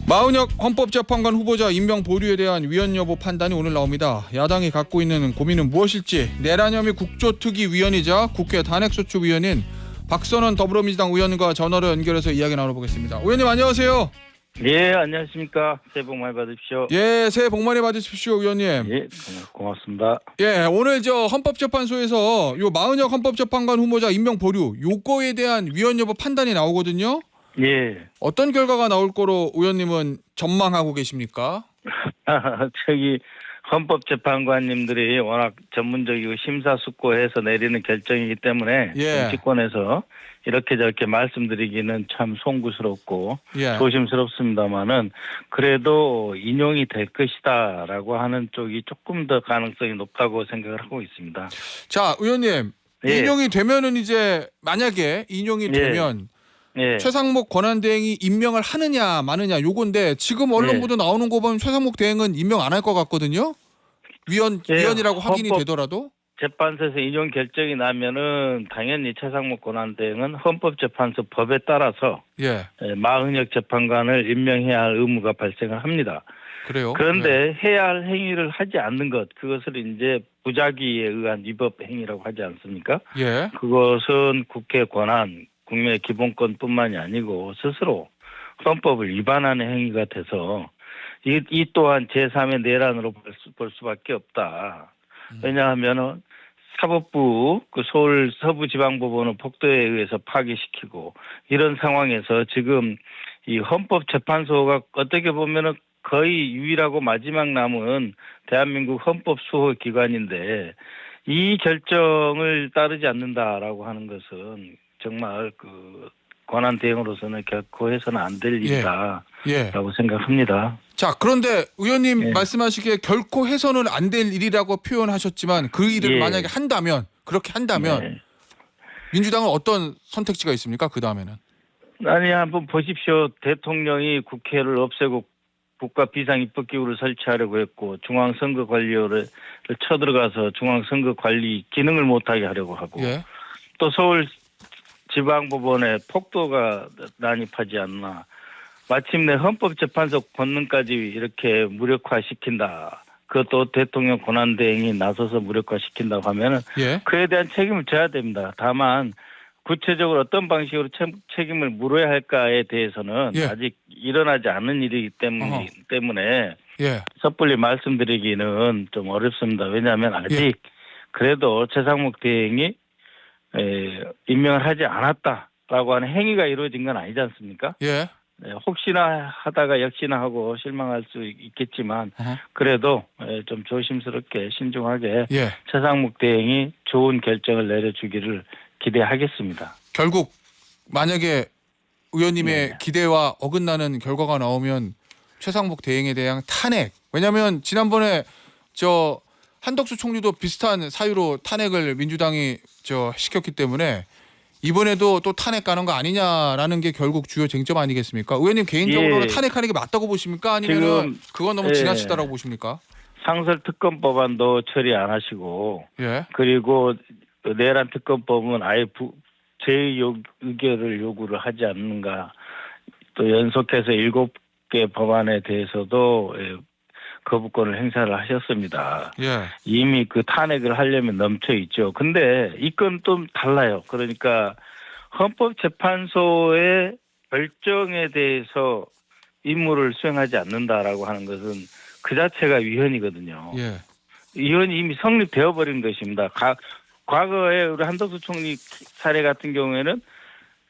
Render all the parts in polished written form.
마은혁 헌법재판관 후보자 임명 보류에 대한 위헌 여부 판단이 오늘 나옵니다. 야당이 갖고 있는 고민은 무엇일지 내란 혐의 국조특위위원이자 국회 탄핵소추위원인 박선원 더불어민주당 의원과 전화로 연결해서 이야기 나눠보겠습니다. 의원님 안녕하세요. 예, 안녕하십니까. 새해 복 많이 받으십시오. 예, 새해 복 많이 받으십시오, 의원님. 예, 고맙습니다. 예, 오늘 헌법재판소에서 요 마은혁 헌법재판관 후보자 임명 보류 요거에 대한 위헌 여부 판단이 나오거든요. 예. 어떤 결과가 나올 거로 의원님은 전망하고 계십니까? 저기 헌법재판관님들이 워낙 전문적이고 심사숙고해서 내리는 결정이기 때문에 예. 정치권에서 이렇게 저렇게 말씀드리기는 참 송구스럽고 예. 조심스럽습니다만은 그래도 인용이 될 것이다라고 하는 쪽이 조금 더 가능성이 높다고 생각을 하고 있습니다. 자, 의원님. 예. 인용이 되면은 이제 만약에 인용이 예. 되면 예. 최상목 권한대행이 임명을 하느냐 마느냐 요건데 지금 언론 예. 보도 나오는 거 보면 최상목 대행은 임명 안 할 것 같거든요. 예. 위원이라고 확인이 되더라도. 재판소에서 인용 결정이 나면은 당연히 최상목 권한대행은 헌법재판소 법에 따라서 예. 마은혁 재판관을 임명해야 할 의무가 발생을 합니다. 그래요. 그런데 해야 할 행위를 하지 않는 것, 그것을 이제 부작위에 의한 위법 행위라고 하지 않습니까? 예. 그것은 국회 권한, 국민의 기본권뿐만이 아니고 스스로 헌법을 위반하는 행위가 돼서 이 또한 제3의 내란으로 볼 수밖에 없다. 왜냐하면은 사법부 그 서울 서부지방법원을 폭도에 의해서 파기시키고 이런 상황에서 지금 이 헌법재판소가 어떻게 보면은 거의 유일하고 마지막 남은 대한민국 헌법 수호 기관인데 이 결정을 따르지 않는다라고 하는 것은 정말 그 권한 대행으로서는 결코 해서는 안 될 일이다라고 예. 생각합니다. 자, 그런데 의원님 예. 말씀하시기에 결코 해서는 안 될 일이라고 표현하셨지만 그 일을 예. 만약에 한다면 그렇게 한다면 네. 민주당은 어떤 선택지가 있습니까? 그 다음에는. 아니 한번 보십시오. 대통령이 국회를 없애고 국가 비상입법기구를 설치하려고 했고 중앙선거관리위원회를 쳐들어가서 중앙선거관리 기능을 못하게 하려고 하고 예. 또 서울 지방법원에 폭도가 난입하지 않나. 마침내 헌법재판소 권능까지 이렇게 무력화시킨다. 그것도 대통령 권한대행이 나서서 무력화시킨다고 하면은 예. 그에 대한 책임을 져야 됩니다. 다만 구체적으로 어떤 방식으로 책임을 물어야 할까에 대해서는 예. 아직 일어나지 않은 일이기 때문에 예. 섣불리 말씀드리기는 좀 어렵습니다. 왜냐하면 아직 그래도 최상목 대행이 임명을 하지 않았다라고 하는 행위가 이루어진 건 아니지 않습니까? 예. 혹시나 하다가 역시나 하고 실망할 수 있겠지만 그래도 좀 조심스럽게 신중하게 예. 최상목 대행이 좋은 결정을 내려주기를 기대하겠습니다. 결국 만약에 의원님의 네. 기대와 어긋나는 결과가 나오면 최상목 대행에 대한 탄핵. 왜냐하면 지난번에 한덕수 총리도 비슷한 사유로 탄핵을 민주당이 시켰기 때문에 이번에도 또 탄핵 가는 거 아니냐라는 게 결국 주요 쟁점 아니겠습니까? 의원님 개인적으로는 예. 탄핵하는 게 맞다고 보십니까? 아니면 지금 그건 너무 지나치다라고 보십니까? 상설특검법안도 처리 안 하시고 예. 그리고 내란 특검법은 아예 의결을 요구를 하지 않는가. 또 연속해서 7개 법안에 대해서도 거부권을 행사를 하셨습니다. 예. 이미 그 탄핵을 하려면 넘쳐 있죠. 근데 이 건 좀 달라요. 그러니까 헌법재판소의 결정에 대해서 임무를 수행하지 않는다라고 하는 것은 그 자체가 위헌이거든요. 예. 위헌이 이미 성립되어 버린 것입니다. 과거에 우리 한덕수 총리 사례 같은 경우에는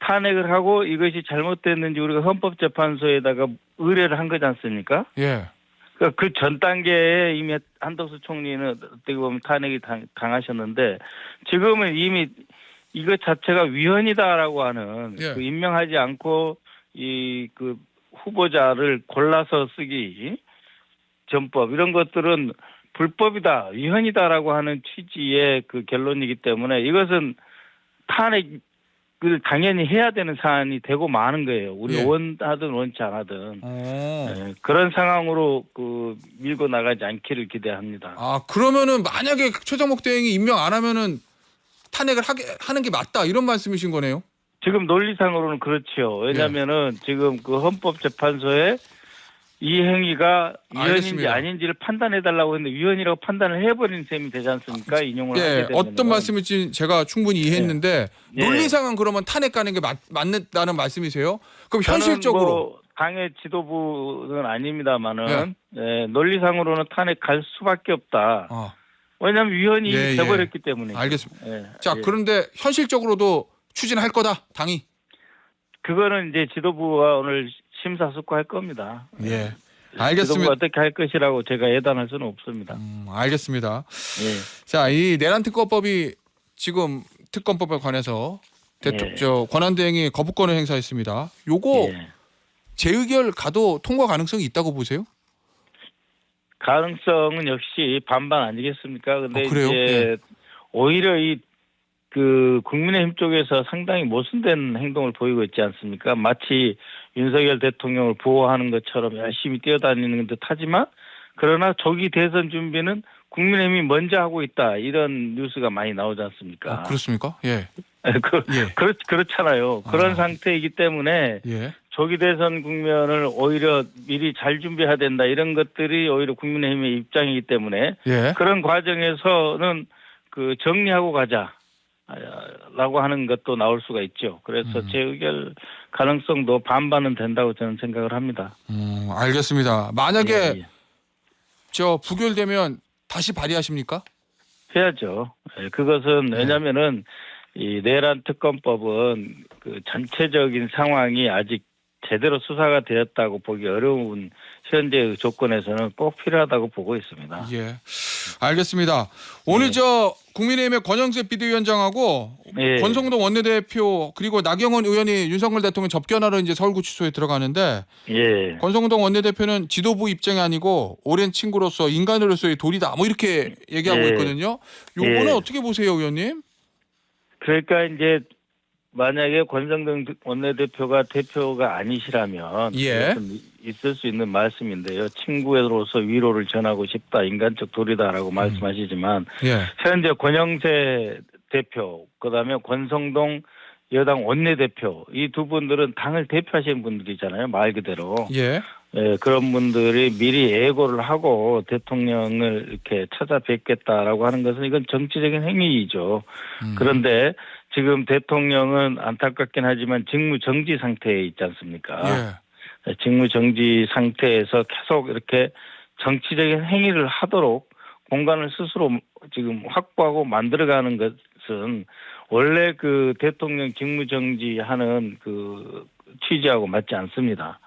탄핵을 하고 이것이 잘못됐는지 우리가 헌법재판소에다가 의뢰를 한 거지 않습니까? 예. 그 전 단계에 이미 한덕수 총리는 어떻게 보면 탄핵이 당하셨는데 지금은 이미 이것 자체가 위헌이다라고 하는 예. 그 임명하지 않고 그 후보자를 골라서 쓰기 전법 이런 것들은 불법이다, 위헌이다라고 하는 취지의 그 결론이기 때문에 이것은 탄핵을 당연히 해야 되는 사안이 되고 마는 거예요. 우리 예. 원하든 원치 않아든 그런 상황으로 밀고 나가지 않기를 기대합니다. 아, 그러면은 만약에 최상목 대행이 임명 안 하면은 탄핵을 하는 게 맞다 이런 말씀이신 거네요? 지금 논리상으로는 그렇죠. 왜냐하면은 지금 그 헌법재판소에 이 행위가 위헌인지 알겠습니다. 아닌지를 판단해달라고 했는데 위헌이라고 판단을 해버린 셈이 되지 않습니까? 인용을 하게 예, 되면 어떤 말씀인지 제가 충분히 이해했는데 예. 논리상은 그러면 탄핵 가는 게 맞는다는 말씀이세요? 그럼 저는 현실적으로 뭐 당의 지도부는 아닙니다만은 예, 논리상으로는 탄핵 갈 수밖에 없다. 아, 왜냐하면 위헌이 예, 돼버렸기 때문에. 알겠습니다. 예, 자, 예. 그런데 현실적으로도 추진할 거다, 당이. 그거는 이제 지도부가 오늘 심사숙고할 겁니다. 예, 지도부가 알겠습니다. 어떻게 할 것이라고 제가 예단할 수는 없습니다. 알겠습니다. 예. 자, 이 내란 특검법이 지금 특검법에 관해서 예. 권한대행이 거부권을 행사했습니다. 요거 예. 재의결 가도 통과 가능성이 있다고 보세요? 가능성은 역시 반반 아니겠습니까? 근데 그래요? 이제 예. 오히려 그 국민의힘 쪽에서 상당히 모순된 행동을 보이고 있지 않습니까? 마치 윤석열 대통령을 보호하는 것처럼 열심히 뛰어다니는 듯 하지만 그러나 조기 대선 준비는 국민의힘이 먼저 하고 있다. 이런 뉴스가 많이 나오지 않습니까? 그렇습니까? 예. 예. 그렇잖아요. 그런 상태이기 때문에 예. 조기 대선 국면을 오히려 미리 잘 준비해야 된다. 이런 것들이 오히려 국민의힘의 입장이기 때문에 예. 그런 과정에서는 그 정리하고 가자라고 하는 것도 나올 수가 있죠. 그래서 재의결 가능성도 반반은 된다고 저는 생각을 합니다. 알겠습니다. 만약에 예, 예. 저 부결되면 다시 발의하십니까? 해야죠. 예, 그것은 왜냐면은 이 내란 특검법은 그 전체적인 상황이 아직 제대로 수사가 되었다고 보기 어려운 현재의 조건에서는 꼭 필요하다고 보고 있습니다. 예. 알겠습니다. 오늘 예. 저 국민의힘의 권영세 비대위원장하고 예. 권성동 원내대표 그리고 나경원 의원이 윤석열 대통령 접견하러 이제 서울구치소에 들어가는데 예. 권성동 원내대표는 지도부 입장이 아니고 오랜 친구로서 인간으로서의 도리다 뭐 이렇게 얘기하고 예. 있거든요. 요거는 예. 어떻게 보세요, 의원님? 그러니까 이제 만약에 권성동 원내대표가 대표가 아니시라면 예. 그것은 있을 수 있는 말씀인데요. 친구로서 위로를 전하고 싶다. 인간적 도리다라고 말씀하시지만 예. 현재 권영세 대표 그다음에 권성동 여당 원내대표 이 두 분들은 당을 대표하시는 분들이잖아요. 말 그대로. 예. 예, 그런 분들이 미리 예고를 하고 대통령을 이렇게 찾아뵙겠다라고 하는 것은 이건 정치적인 행위이죠. 그런데 지금 대통령은 안타깝긴 하지만 직무 정지 상태에 있지 않습니까? 예. 직무 정지 상태에서 계속 이렇게 정치적인 행위를 하도록 공간을 스스로 지금 확보하고 만들어가는 것은 원래 그 대통령 직무 정지하는 그 취지하고 맞지 않습니다.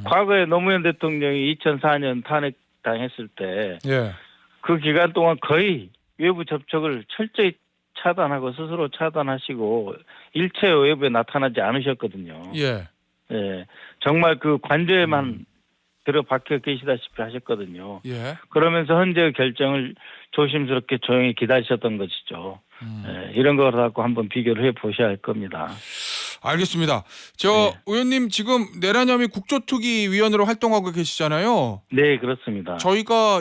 과거에 노무현 대통령이 2004년 탄핵당했을 때 그 예. 기간 동안 거의 외부 접촉을 철저히 차단하고 스스로 차단하시고 일체 외부에 나타나지 않으셨거든요. 예. 예, 정말 그 관저에만 들어박혀 계시다시피 하셨거든요. 예. 그러면서 현재의 결정을 조심스럽게 조용히 기다리셨던 것이죠. 예, 이런 걸 갖고 한번 비교를 해보셔야 할 겁니다. 알겠습니다. 의원님 지금 내란 혐의 국조특위위원으로 활동하고 계시잖아요. 네, 그렇습니다. 저희가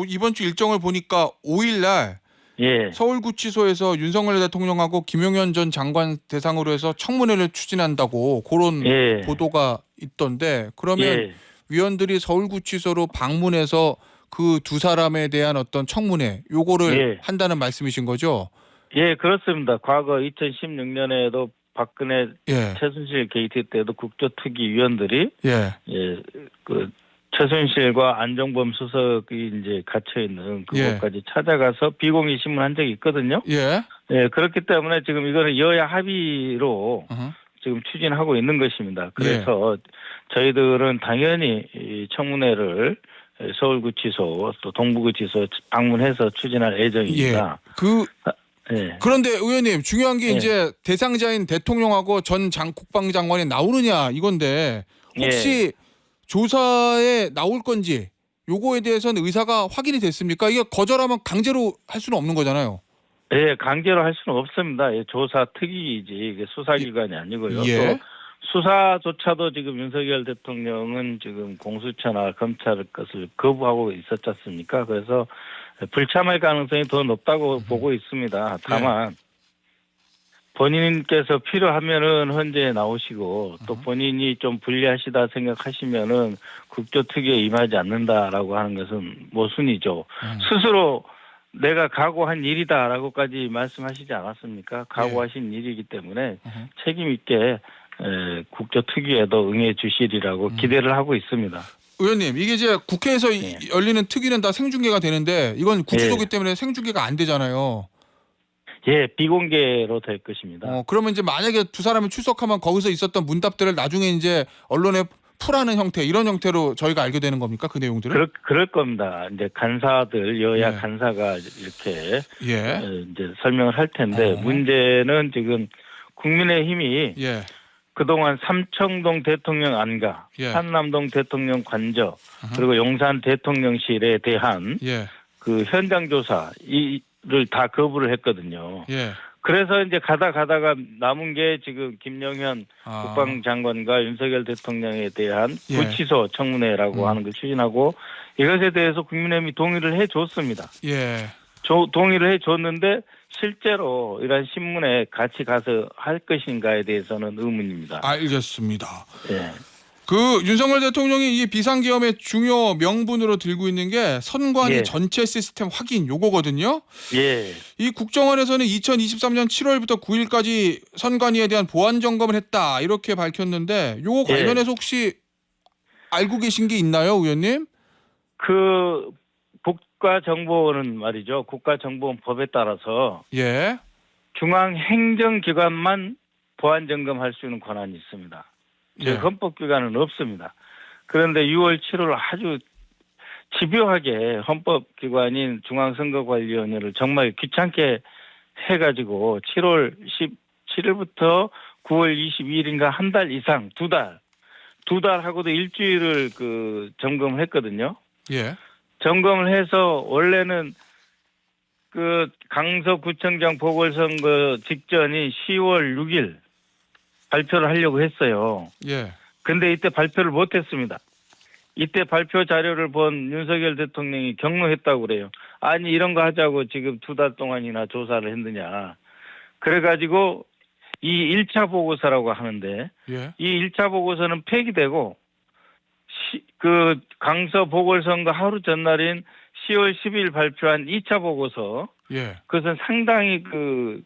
이번 주 일정을 보니까 5일 날 예, 서울구치소에서 윤석열 대통령하고 김용현 전 장관 대상으로 해서 청문회를 추진한다고 그런 예. 보도가 있던데 그러면 예. 위원들이 서울구치소로 방문해서 그 두 사람에 대한 어떤 청문회 요거를 예. 한다는 말씀이신 거죠? 예, 그렇습니다. 과거 2016년에도 박근혜 예. 최순실 게이트 때도 국조특위 위원들이 예. 예, 그 최순실과 안종범 수석이 이제 갇혀 있는 그곳까지 찾아가서 비공개 신문한 적이 있거든요. 예. 예, 그렇기 때문에 지금 이거는 여야 합의로 지금 추진하고 있는 것입니다. 그래서 저희들은 당연히 이 청문회를 서울구치소 또 동부구치소 방문해서 추진할 예정입니다. 예. 그런데 의원님 중요한 게 예. 이제 대상자인 대통령하고 전 국방장관이 나오느냐 이건데 혹시 조사에 나올 건지 요거에 대해서는 의사가 확인이 됐습니까? 이게 거절하면 강제로 할 수는 없는 거잖아요. 예, 강제로 할 수는 없습니다. 예, 조사 특위이지 이게 수사기관이 아니고요. 예. 또 수사조차도 지금 윤석열 대통령은 지금 공수처나 검찰 것을 거부하고 있었지 않습니까? 그래서 불참할 가능성이 더 높다고 보고 있습니다. 다만 본인께서 필요하면은 헌재에 나오시고 또 본인이 좀 불리하시다 생각하시면은 국조특위에 임하지 않는다라고 하는 것은 모순이죠. 스스로 내가 각오한 일이다라고까지 말씀하시지 않았습니까? 각오하신 일이기 때문에 책임 있게 국조특위에도 응해 주시리라고 기대를 하고 있습니다. 의원님, 이게 이제 국회에서 네. 열리는 특위는 다 생중계가 되는데 이건 구치소기 때문에 생중계가 안 되잖아요. 예, 비공개로 될 것입니다. 그러면 이제 만약에 두 사람이 출석하면 거기서 있었던 문답들을 나중에 이제 언론에 풀하는 형태, 이런 형태로 저희가 알게 되는 겁니까? 그 내용들을? 그럴 겁니다. 이제 간사들 여야 예. 간사가 이렇게 예. 이제 설명을 할 텐데 문제는 지금 국민의힘이 예. 그동안 삼청동 대통령 안가, 예. 한남동 대통령 관저, 그리고 용산 대통령실에 대한 예. 그 현장 조사 이를 다 거부를 했거든요. 예. 그래서 이제 가다가 남은 게 지금 김영현 국방장관과 윤석열 대통령에 대한 예. 구치소 청문회라고 하는 걸 추진하고 이것에 대해서 국민의힘이 동의를 해줬습니다. 예. 동의를 해줬는데 실제로 이런 신문에 같이 가서 할 것인가에 대해서는 의문입니다. 알겠습니다. 예. 그 윤석열 대통령이 이 비상계엄의 중요 명분으로 들고 있는 게 선관위 예. 전체 시스템 확인 요거거든요. 예. 이 국정원에서는 2023년 7월부터 9일까지 선관위에 대한 보안 점검을 했다 이렇게 밝혔는데 요거 관련해서 혹시 알고 계신 게 있나요, 의원님? 그 국가정보원은 말이죠. 국가정보원법에 따라서 예. 중앙행정기관만 보안 점검할 수 있는 권한이 있습니다. 예. 헌법기관은 없습니다. 그런데 6월 7월 아주 집요하게 헌법기관인 중앙선거관리위원회를 정말 귀찮게 해가지고 7월 17일부터 9월 22일인가 한 달 이상 두 달 하고도 일주일을 그 점검을 했거든요. 예. 점검을 해서 원래는 그 강서구청장 보궐선거 직전인 10월 6일 발표를 하려고 했어요. 예. 근데 이때 발표를 못했습니다. 이때 발표 자료를 본 윤석열 대통령이 경로했다고 그래요. 아니 이런 거 하자고 지금 두 달 동안이나 조사를 했느냐. 그래가지고 이 1차 보고서라고 하는데 예. 이 1차 보고서는 폐기되고 그 강서 보궐선거 하루 전날인 10월 10일 발표한 2차 보고서 예. 그것은 상당히 그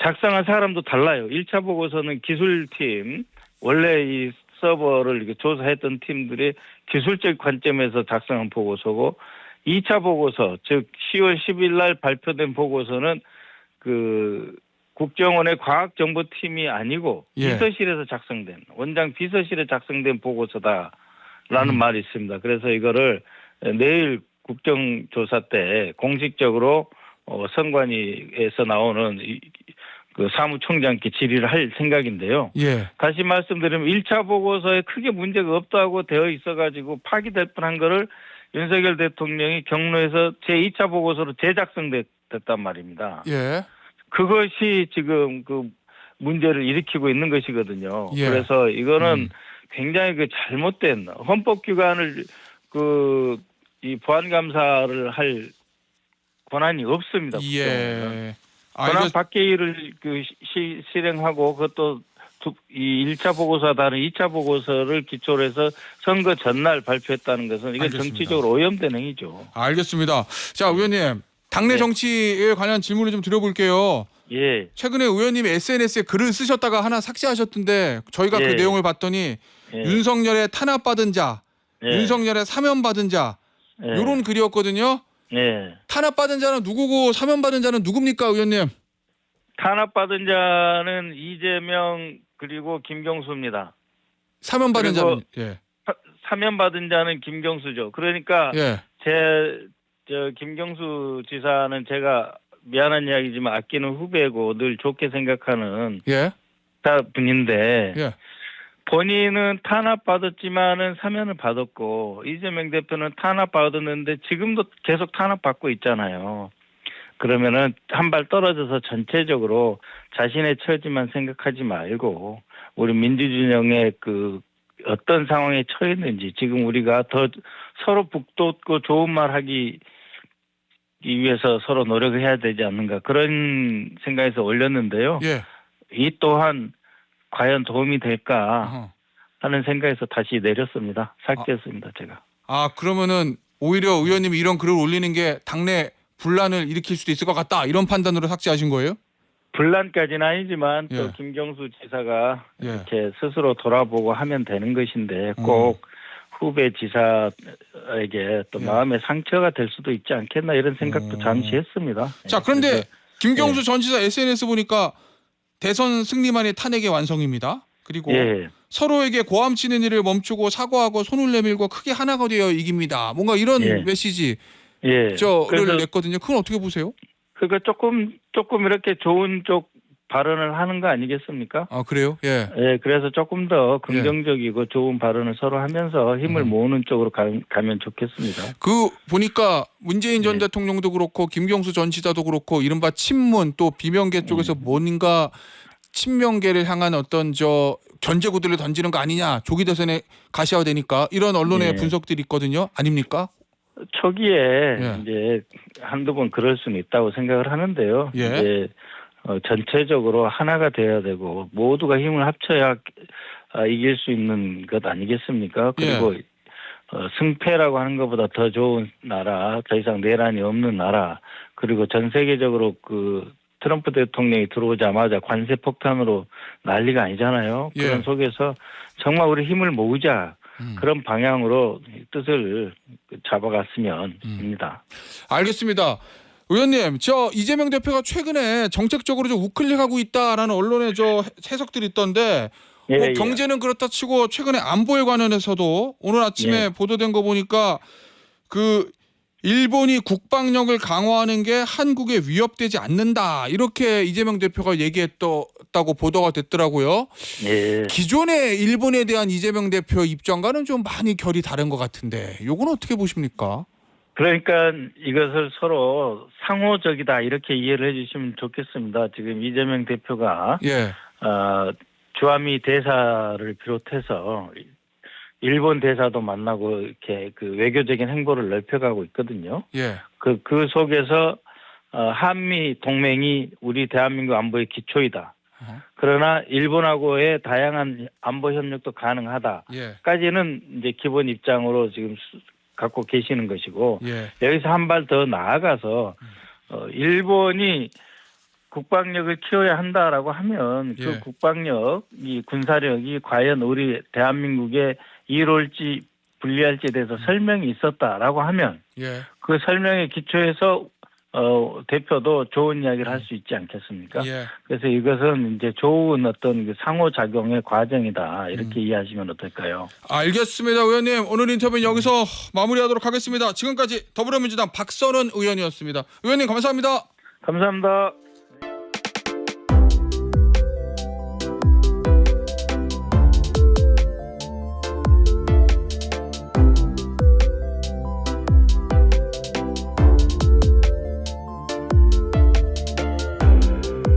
작성한 사람도 달라요. 1차 보고서는 기술팀, 원래 이 서버를 이렇게 조사했던 팀들이 기술적 관점에서 작성한 보고서고 2차 보고서, 즉 10월 10일 날 발표된 보고서는 그 국정원의 과학정보팀이 아니고 예. 비서실에서 작성된, 원장 비서실에 작성된 보고서다라는 말이 있습니다. 그래서 이거를 내일 국정조사 때 공식적으로 선관위에서 나오는 그 사무총장께 질의를 할 생각인데요. 예. 다시 말씀드리면 1차 보고서에 크게 문제가 없다고 되어 있어가지고 파기될 뻔한 거를 윤석열 대통령이 경로에서 제2차 보고서로 재작성됐단 말입니다. 예. 그것이 지금 그 문제를 일으키고 있는 것이거든요. 예. 그래서 이거는 굉장히 그 잘못된 헌법기관을 이 보안감사를 할 권한이 없습니다. 예. 권한 밖의 일을 실행하고 그것도 이 1차 보고서와 다른 2차 보고서를 기초로 해서 선거 전날 발표했다는 것은 이게 알겠습니다. 정치적으로 오염된 행위죠. 알겠습니다. 자, 의원님. 당내 네. 정치에 관한 질문을 좀 드려볼게요. 예. 최근에 의원님이 SNS에 글을 쓰셨다가 하나 삭제하셨던데 저희가 그 예. 내용을 봤더니 예. 윤석열의 탄압받은 자, 예. 윤석열의 사면받은 자 예. 이런 글이었거든요. 예. 탄압받은 자는 누구고 사면받은 자는 누굽니까, 의원님? 탄압받은 자는 이재명 그리고 김경수입니다. 사면받은 그리고 자는 사면받은 자는 김경수죠. 그러니까 예. 김경수 지사는 제가 미안한 이야기지만 아끼는 후배고 늘 좋게 생각하는 예. 분인데 예. 본인은 탄압받았지만은 사면을 받았고 이재명 대표는 탄압받았는데 지금도 계속 탄압받고 있잖아요. 그러면은 한 발 떨어져서 전체적으로 자신의 처지만 생각하지 말고 우리 민주진영의 그 어떤 상황에 처했는지 지금 우리가 더 서로 북돋고 좋은 말 하기 위해서 서로 노력을 해야 되지 않는가 그런 생각에서 올렸는데요. 예. 이 또한 과연 도움이 될까 어허. 하는 생각에서 다시 내렸습니다. 삭제했습니다, 제가. 그러면은 오히려 의원님이 이런 글을 올리는 게 당내 분란을 일으킬 수도 있을 것 같다 이런 판단으로 삭제하신 거예요? 분란까지는 아니지만 또 예. 김경수 지사가 예. 이렇게 스스로 돌아보고 하면 되는 것인데 꼭 후배 지사에게 또 예. 마음의 상처가 될 수도 있지 않겠나 이런 생각도 잠시 했습니다. 자, 그런데 그래서 김경수 전 지사 SNS 보니까 대선 승리만이 탄핵의 완성입니다. 그리고 예. 서로에게 고함 치는 일을 멈추고 사과하고 손을 내밀고 크게 하나가 되어 이깁니다. 뭔가 이런 예. 메시지 예. 저를 그래서 냈거든요. 그건 어떻게 보세요? 그거 조금 이렇게 좋은 쪽 발언을 하는 거 아니겠습니까? 아, 그래요? 예. 예, 그래서 조금 더 긍정적이고 좋은 발언을 서로 하면서 힘을 모으는 쪽으로 가면 좋겠습니다. 그 보니까 문재인 전 네. 대통령도 그렇고 김경수 전 지사도 그렇고 이른바 친문 또 비명계 쪽에서 뭔가 친명계를 향한 어떤 저 견제구들을 던지는 거 아니냐, 조기 대선에 가시화되니까 이런 언론의 네. 분석들이 있거든요. 아닙니까? 초기에 예. 이제 한두 번 그럴 수는 있다고 생각을 하는데요. 예. 이제 전체적으로 하나가 돼야 되고 모두가 힘을 합쳐야 이길 수 있는 것 아니겠습니까? 그리고 승패라고 하는 것보다 더 좋은 나라, 더 이상 내란이 없는 나라, 그리고 전 세계적으로 그 트럼프 대통령이 들어오자마자 관세 폭탄으로 난리가 아니잖아요. 예. 그런 속에서 정말 우리 힘을 모으자. 그런 방향으로 뜻을 잡아갔으면 합니다. 알겠습니다. 의원님, 저 이재명 대표가 최근에 정책적으로 좀 우클릭하고 있다라는 언론의 저 해석들이 있던데 예, 뭐 예. 경제는 그렇다 치고 최근에 안보에 관련해서도 오늘 아침에 예. 보도된 거 보니까 그 일본이 국방력을 강화하는 게 한국에 위협되지 않는다 이렇게 이재명 대표가 얘기했다고 보도가 됐더라고요. 예. 기존의 일본에 대한 이재명 대표 입장과는 좀 많이 결이 다른 것 같은데 요건 어떻게 보십니까? 그러니까 이것을 서로 상호적이다 이렇게 이해를 해주시면 좋겠습니다. 지금 이재명 대표가 예, 주한미 대사를 비롯해서 일본 대사도 만나고 이렇게 그 외교적인 행보를 넓혀가고 있거든요. 예, 그 속에서 한미 동맹이 우리 대한민국 안보의 기초이다. 그러나 일본하고의 다양한 안보 협력도 가능하다. 예, 까지는 이제 기본 입장으로 지금 갖고 계시는 것이고 예, 여기서 한 발 더 나아가서 일본이 국방력을 키워야 한다라고 하면 그 예. 국방력, 이 군사력이 과연 우리 대한민국에 이로울지 불리할지에 대해서 설명이 있었다라고 하면 예, 그 설명의 기초에서 대표도 좋은 이야기를 할 수 있지 않겠습니까? 예. 그래서 이것은 이제 좋은 어떤 그 상호작용의 과정이다 이렇게 이해하시면 어떨까요? 알겠습니다, 의원님. 오늘 인터뷰는 여기서 마무리하도록 하겠습니다. 지금까지 더불어민주당 박선원 의원이었습니다. 의원님 감사합니다. 감사합니다.